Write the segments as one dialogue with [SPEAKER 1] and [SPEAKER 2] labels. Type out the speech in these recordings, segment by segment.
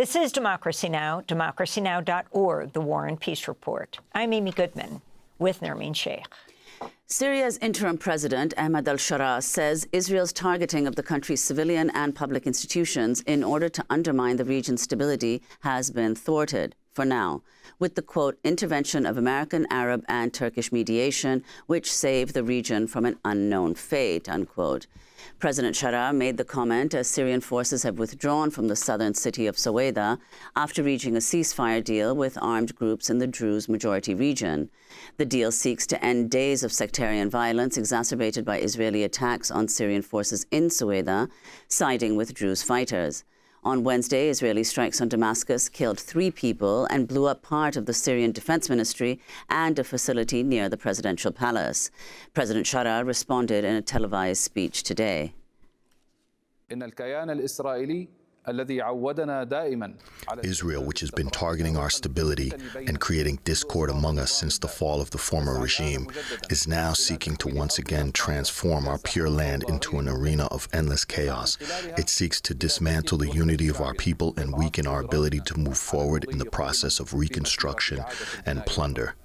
[SPEAKER 1] This is Democracy Now!, democracynow.org, the War and Peace Report. I'm Amy Goodman with Nermeen Sheikh.
[SPEAKER 2] Syria's interim president, Ahmed al-Sharaa, says Israel's targeting of the country's civilian and public institutions in order to undermine the region's stability has been thwarted, for now, with the, quote, intervention of American, Arab and Turkish mediation, which saved the region from an unknown fate, unquote. President Sharaa made the comment as Syrian forces have withdrawn from the southern city of Soweda after reaching a ceasefire deal with armed groups in the Druze majority region. The deal seeks to end days of sectarian violence exacerbated by Israeli attacks on Syrian forces in Soweda, siding with Druze fighters. On Wednesday, Israeli strikes on Damascus killed 3 people and blew up part of the Syrian Defense Ministry and a facility near the presidential palace. President Sharaa responded in a televised speech today.
[SPEAKER 3] Israel, which has been targeting our stability and creating discord among us since the fall of the former regime, is now seeking to once again transform our pure land into an arena of endless chaos. It seeks to dismantle the unity of our people and weaken our ability to move forward in the process of reconstruction and plunder.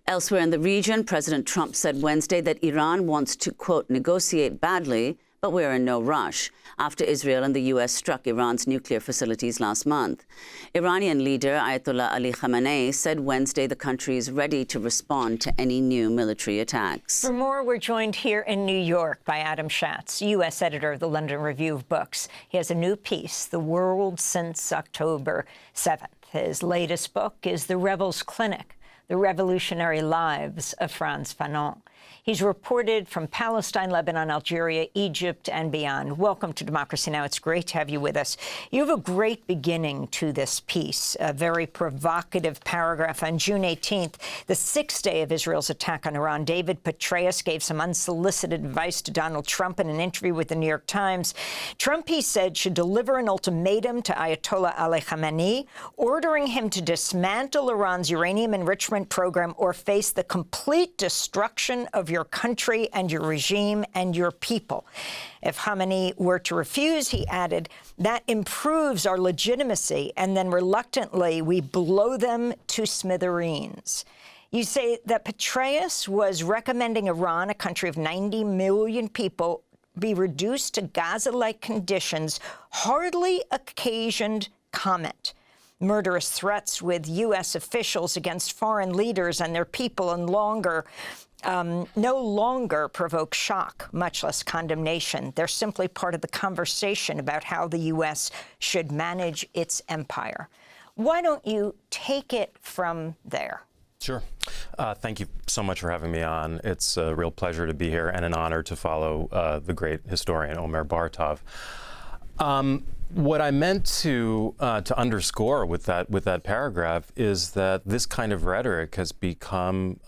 [SPEAKER 2] Elsewhere in the region, President Trump said Wednesday that Iran wants to, quote, negotiate badly, but we're in no rush, after Israel and the U.S. struck Iran's nuclear facilities last month. Iranian leader Ayatollah Ali Khamenei said Wednesday the country is ready to respond to any new military attacks.
[SPEAKER 1] For more, we're joined here in New York by Adam Shatz, U.S. editor of the London Review of Books. He has a new piece, The World Since October 7th. His latest book is The Rebels' Clinic, The Revolutionary Lives of Frantz Fanon. He's reported from Palestine, Lebanon, Algeria, Egypt, and beyond. Welcome to Democracy Now! It's great to have you with us. You have a great beginning to this piece, a very provocative paragraph. On June 18th, the 6th day of Israel's attack on Iran, David Petraeus gave some unsolicited advice to Donald Trump in an interview with the New York Times. Trump, he said, should deliver an ultimatum to Ayatollah Ali Khamenei, ordering him to dismantle Iran's uranium enrichment program or face the complete destruction of your country and your regime and your people. If Khamenei were to refuse, he added, that improves our legitimacy, and then reluctantly we blow them to smithereens. You say that Petraeus was recommending Iran, a country of 90 million people, be reduced to Gaza-like conditions, hardly occasioned comment. Murderous threats with U.S. officials against foreign leaders and their people no longer provoke shock, much less condemnation. They're simply part of the conversation about how the U.S. should manage its empire. Why don't you take it from there?
[SPEAKER 4] Sure. Thank you so much for having me on. It's a real pleasure to be here and an honor to follow the great historian Omer Bartov. What I meant to underscore with that paragraph is that this kind of rhetoric has become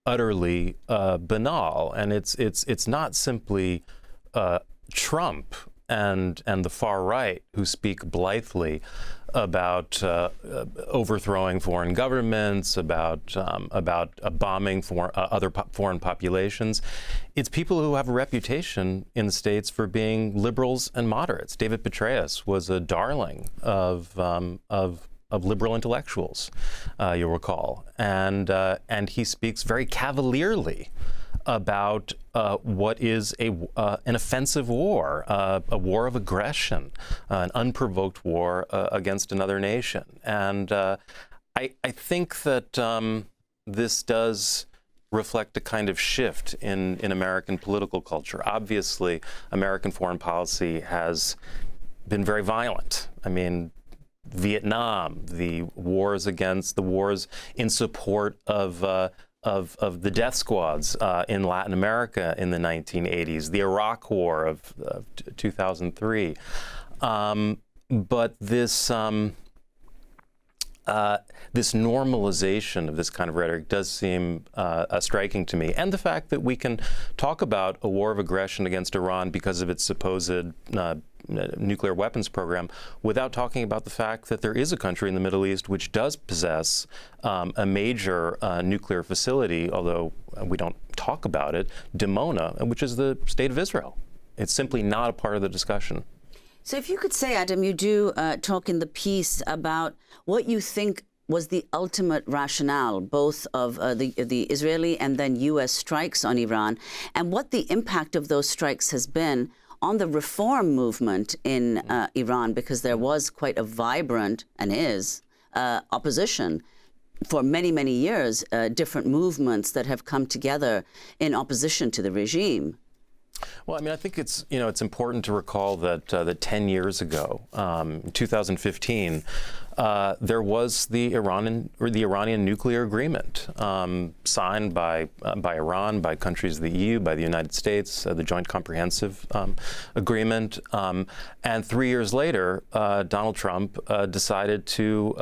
[SPEAKER 4] utterly banal, and it's not simply Trump and the far right who speak blithely about overthrowing foreign governments, about bombing other foreign populations. It's people who have a reputation in the States for being liberals and moderates. David Petraeus was a darling of liberal intellectuals, you'll recall, and he speaks very cavalierly about what is an offensive war, a war of aggression, an unprovoked war against another nation. And I think that this does reflect a kind of shift in American political culture. Obviously, American foreign policy has been very violent. I mean, Vietnam, the wars in support of the death squads in Latin America in the 1980s, the Iraq War of 2003. But this normalization of this kind of rhetoric does seem striking to me. And the fact that we can talk about a war of aggression against Iran because of its supposed nuclear weapons program without talking about the fact that there is a country in the Middle East which does possess a major nuclear facility, although we don't talk about it, Dimona, which is the state of Israel. It's simply not a part of the discussion.
[SPEAKER 2] So if you could say, Adam, you do talk in the piece about what you think was the ultimate rationale, both of the Israeli and then U.S. strikes on Iran, and what the impact of those strikes has been on the reform movement in Iran, because there was quite a vibrant, and is, opposition for many, many years, different movements that have come together in opposition to the regime.
[SPEAKER 4] Well, I mean, I think it's important to recall that 10 years ago, 2015, there was the Iranian nuclear agreement signed by Iran, by countries of the EU, by the United States, the Joint Comprehensive Agreement, and 3 years later, Donald Trump decided to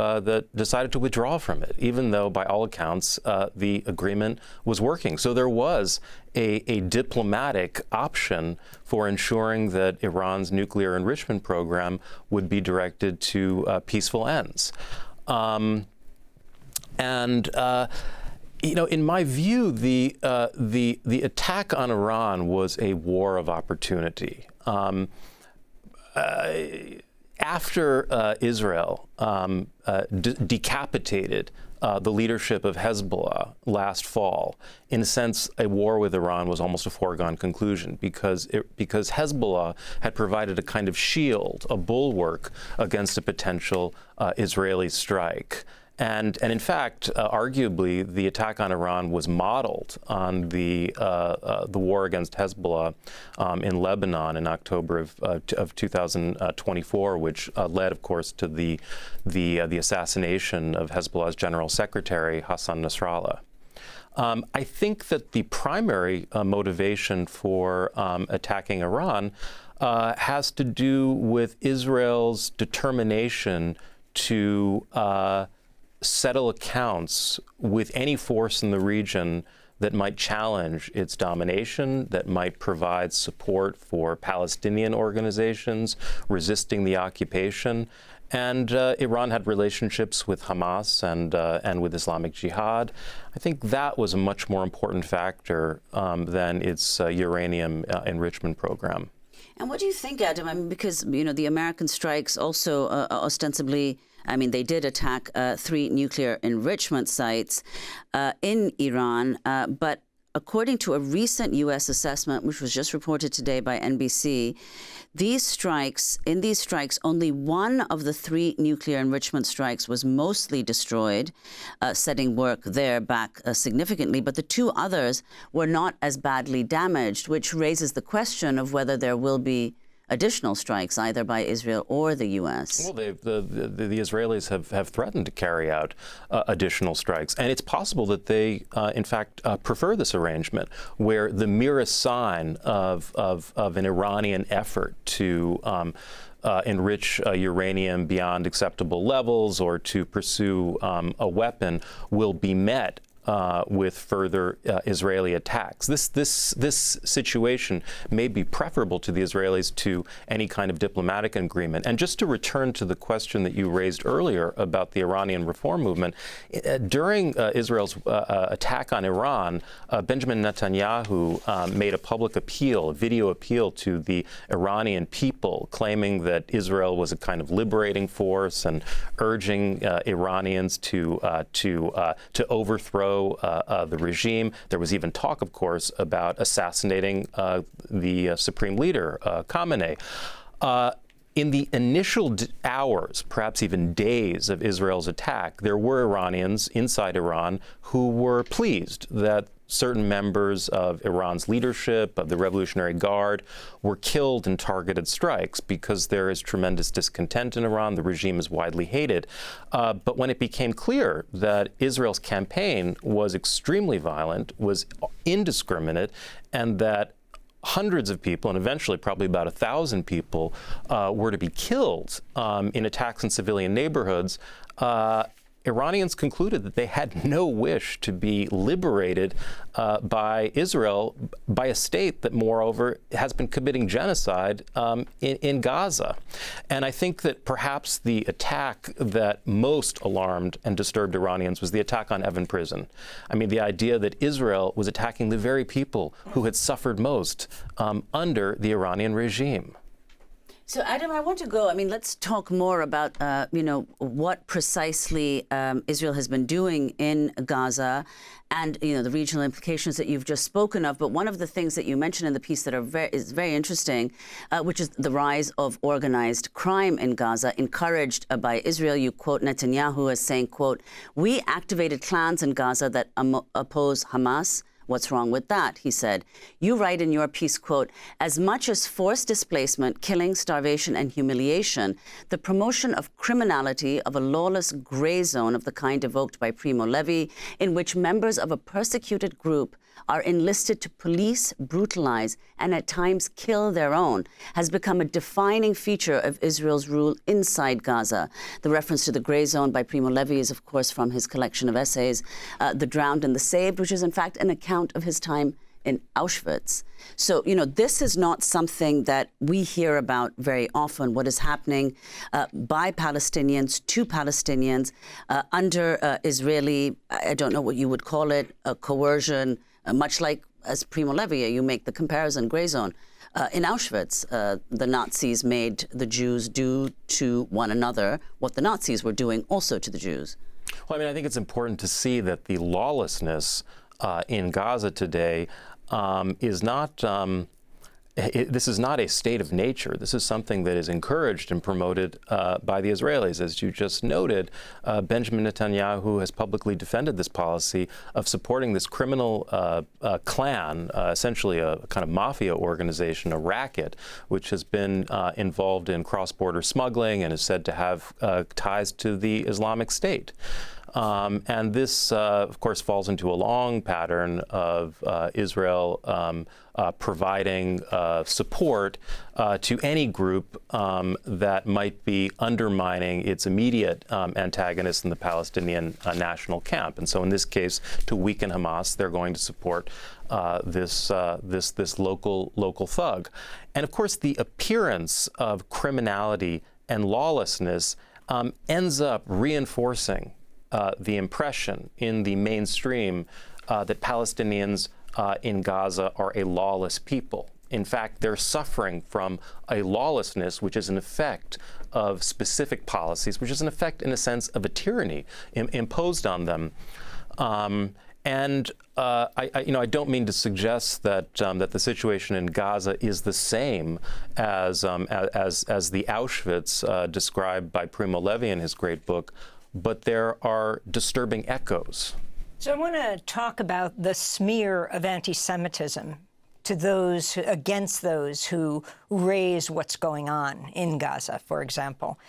[SPEAKER 4] withdraw from it, even though, by all accounts, the agreement was working. So there was a diplomatic option for ensuring that Iran's nuclear enrichment program would be directed to peaceful ends. In my view, the attack on Iran was a war of opportunity. After Israel decapitated the leadership of Hezbollah last fall, in a sense, a war with Iran was almost a foregone conclusion, because Hezbollah had provided a kind of shield, a bulwark against a potential Israeli strike. And in fact, arguably, the attack on Iran was modeled on the war against Hezbollah in Lebanon in October of 2024, which led, of course, to the assassination of Hezbollah's General Secretary Hassan Nasrallah. I think that the primary motivation for attacking Iran has to do with Israel's determination to settle accounts with any force in the region that might challenge its domination, that might provide support for Palestinian organizations resisting the occupation. And Iran had relationships with Hamas and with Islamic Jihad. I think that was a much more important factor than its uranium enrichment program.
[SPEAKER 2] And what do you think, Adam? I mean, because, the American strikes also ostensibly, they did attack 3 nuclear enrichment sites in Iran, but according to a recent U.S. assessment, which was just reported today by NBC, in these strikes, only one of the 3 nuclear enrichment strikes was mostly destroyed, setting work there back significantly, but the 2 others were not as badly damaged, which raises the question of whether there will be additional strikes either by Israel or the U.S.
[SPEAKER 4] Well, the Israelis have threatened to carry out additional strikes, and it's possible that they, in fact, prefer this arrangement, where the merest sign of an Iranian effort to enrich uranium beyond acceptable levels or to pursue a weapon will be met with further Israeli attacks. This situation may be preferable to the Israelis to any kind of diplomatic agreement. And just to return to the question that you raised earlier about the Iranian reform movement, during Israel's attack on Iran, Benjamin Netanyahu made a public appeal, a video appeal to the Iranian people, claiming that Israel was a kind of liberating force and urging Iranians to overthrow the regime. There was even talk, of course, about assassinating the supreme leader, Khamenei. In the initial hours, perhaps even days of Israel's attack, there were Iranians inside Iran who were pleased that certain members of Iran's leadership, of the Revolutionary Guard, were killed in targeted strikes because there is tremendous discontent in Iran. The regime is widely hated. But when it became clear that Israel's campaign was extremely violent, was indiscriminate, and that hundreds of people, and eventually probably about 1,000 people, were to be killed in attacks in civilian neighborhoods, Iranians concluded that they had no wish to be liberated by Israel, by a state that, moreover, has been committing genocide in Gaza. And I think that perhaps the attack that most alarmed and disturbed Iranians was the attack on Evin Prison. I mean, the idea that Israel was attacking the very people who had suffered most under the Iranian regime.
[SPEAKER 2] So, Adam, I want to go. I mean, let's talk more about, what precisely Israel has been doing in Gaza and, the regional implications that you've just spoken of. But one of the things that you mentioned in the piece that is very interesting, which is the rise of organized crime in Gaza, encouraged by Israel. You quote Netanyahu as saying, quote, "We activated clans in Gaza that oppose Hamas. What's wrong with that?" he said. You write in your piece, quote, "As much as forced displacement, killing, starvation, and humiliation, the promotion of criminality, of a lawless gray zone of the kind evoked by Primo Levi, in which members of a persecuted group are enlisted to police, brutalize, and at times kill their own, has become a defining feature of Israel's rule inside Gaza." The reference to the gray zone by Primo Levi is, of course, from his collection of essays, The Drowned and the Saved, which is, in fact, an account of his time in Auschwitz. So, this is not something that we hear about very often, what is happening by Palestinians to Palestinians under Israeli, I don't know what you would call it, coercion, much like, as Primo Levi, you make the comparison, gray zone. In Auschwitz, the Nazis made the Jews do to one another what the Nazis were doing also to the Jews.
[SPEAKER 4] Well, I mean, I think it's important to see that the lawlessness in Gaza today is not this is not a state of nature. This is something that is encouraged and promoted by the Israelis. As you just noted, Benjamin Netanyahu has publicly defended this policy of supporting this criminal clan, essentially a kind of mafia organization, a racket, which has been involved in cross-border smuggling and is said to have ties to the Islamic State. And this, of course, falls into a long pattern of Israel providing support to any group that might be undermining its immediate antagonists in the Palestinian national camp. And so in this case, to weaken Hamas, they're going to support this local thug. And of course, the appearance of criminality and lawlessness ends up reinforcing the impression in the mainstream that Palestinians in Gaza are a lawless people. In fact, they're suffering from a lawlessness which is an effect of specific policies, which is an effect, in a sense, of a tyranny imposed on them. I don't mean to suggest that that the situation in Gaza is the same as the Auschwitz described by Primo Levi in his great book, but there are disturbing echoes.
[SPEAKER 1] So I want to talk about the smear of anti-Semitism to those against those who raise what's going on in Gaza, for example.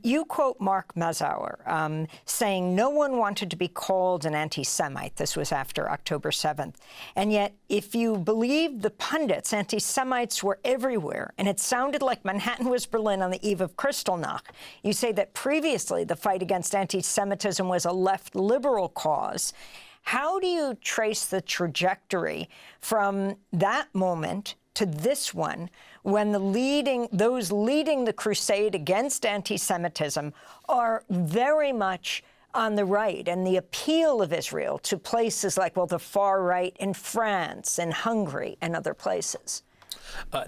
[SPEAKER 1] You quote Mark Mazauer saying no one wanted to be called an anti-Semite. This was after October 7th. And yet, if you believe the pundits, anti-Semites were everywhere, and it sounded like Manhattan was Berlin on the eve of Kristallnacht. You say that previously the fight against anti-Semitism was a left liberal cause. How do you trace the trajectory from that moment to this one, when those leading the crusade against anti-Semitism are very much on the right, and the appeal of Israel to places like, well, the far right in France and Hungary and other places?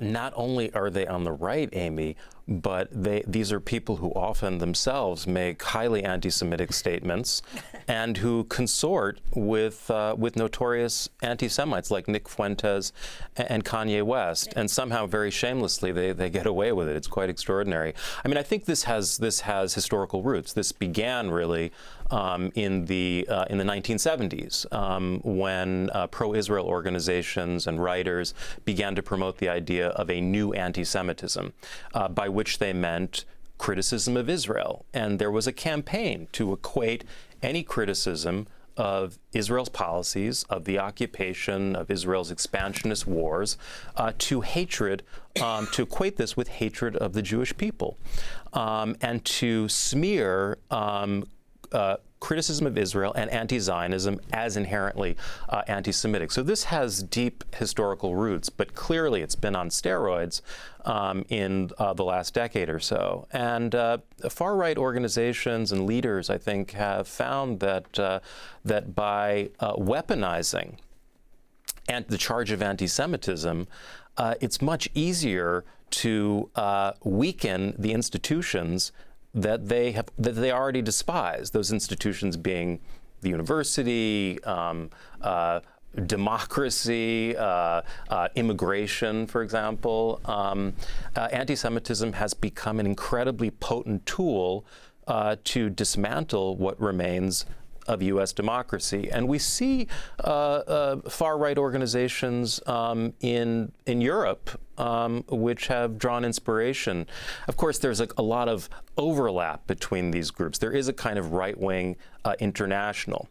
[SPEAKER 4] Not only are they on the right, Amy, but these are people who often themselves make highly anti-Semitic statements and who consort with notorious anti-Semites like Nick Fuentes and Kanye West, and somehow very shamelessly they get away with it. It's quite extraordinary. I mean, I think this has historical roots. This began really in the 1970s when pro-Israel organizations and writers began to promote the idea of a new anti-Semitism, by which they meant criticism of Israel. And there was a campaign to equate any criticism of Israel's policies, of the occupation, of Israel's expansionist wars, to hatred, to equate this with hatred of the Jewish people, and to smear criticism of Israel and anti-Zionism as inherently anti-Semitic. So this has deep historical roots, but clearly it's been on steroids in the last decade or so. And far-right organizations and leaders, I think, have found that that by weaponizing the charge of anti-Semitism, it's much easier to weaken the institutions that they already despise. Those institutions being the university, democracy, immigration, for example. Anti-Semitism has become an incredibly potent tool to dismantle what remains of U.S. democracy. And we see far-right organizations in Europe which have drawn inspiration. Of course, there's a lot of overlap between these groups. There is a kind of right-wing international.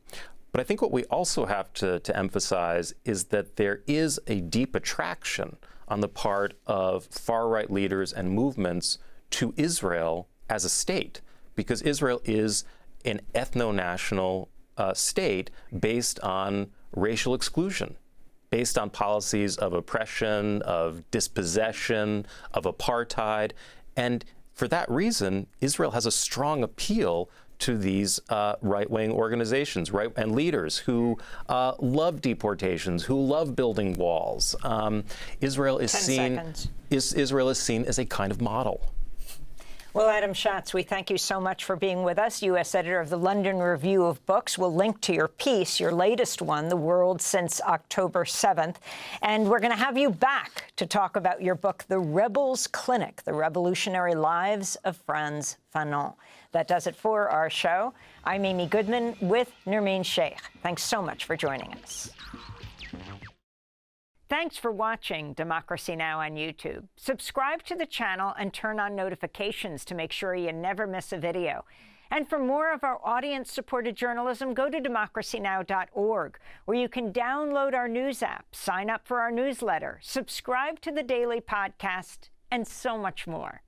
[SPEAKER 4] But I think what we also have to emphasize is that there is a deep attraction on the part of far-right leaders and movements to Israel as a state, because Israel is an ethno-national state based on racial exclusion, based on policies of oppression, of dispossession, of apartheid. And for that reason, Israel has a strong appeal to these right-wing organizations, and leaders who love deportations, who love building walls. Israel is seen as a kind of model.
[SPEAKER 1] Well, Adam Shatz, we thank you so much for being with us, U.S. editor of the London Review of Books. We'll link to your piece, your latest one, The World Since October 7th. And we're going to have you back to talk about your book, The Rebels Clinic, The Revolutionary Lives of Franz Fanon. That does it for our show. I'm Amy Goodman with Nermeen Sheikh. Thanks so much for joining us. Thanks for watching Democracy Now! On YouTube. Subscribe to the channel and turn on notifications to make sure you never miss a video. And for more of our audience-supported journalism, go to democracynow.org, where you can download our news app, sign up for our newsletter, subscribe to the daily podcast, and so much more.